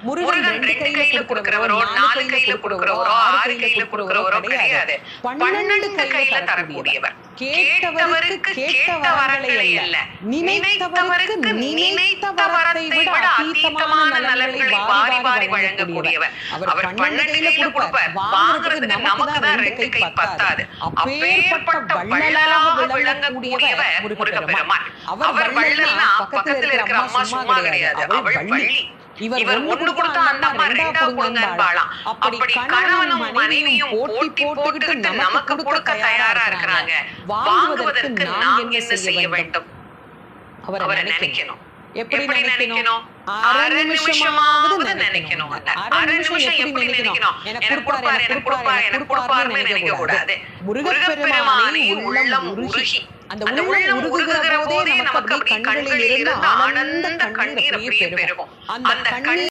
முருகன் 2 கையில கொடுக்கிறவரோ 4 கையில கொடுக்கிறவரோ 6 கையில கொடுக்கிறவரோ கிடையாது. 12 கையில தரக்கூடியவர். கேட்டவருக்கு கேட்ட வரங்களை அல்ல, நினைத்தவருக்கு நினைத்த வரத்தை விட அதீதமான நலன்களை வாரி வாரி வழங்கக்கூடியவர். அவர் 12 கையில கொடுப்பார். வாங்குறதுக்கு நமக்கு தான் 2 கை பத்தாது. அப்பேற்பட்ட வள்ளலாக விளங்கக்கூடியவர் முருகப்பெருமான். அவர் வள்ளல்னா பக்கத்துல இருக்கிற அம்மா சும்மா கிடையாது, அவள் வள்ளி. இவர் ஒன்று கொடுத்தா அந்த அம்மா 2 கொடுங்கன்பாளாம். அப்படி கணவனும் மனைவியும் போட்டி போட்டுக்கிட்டு நமக்கு கொடுக்க தயாரா இருக்கிறாங்க. வாங்குவதற்கு நாம் என்ன செய்ய வேண்டும்? அவரை நினைக்கணும். எப்படி நினைக்கணும்? அரை நிமிஷமாவது நினைக்கணும். அரை நிமிஷம் எப்படி நினைக்கணும்? எனக்கு கொடுப்பாரு, எனக்கு கொடுப்பாரு, எனக்கு கொடுப்பாருன்னு நினைக்க கூடாது. முருகப்பெருமானை உள்ளம் உருகி, அந்த உள்ளம் உருகுகிற போதே நமக்கு அப்படி கண்களில் இருந்து ஆனந்த கண்ணீர் அப்படியே பெருகும். அந்த கண்ணீர்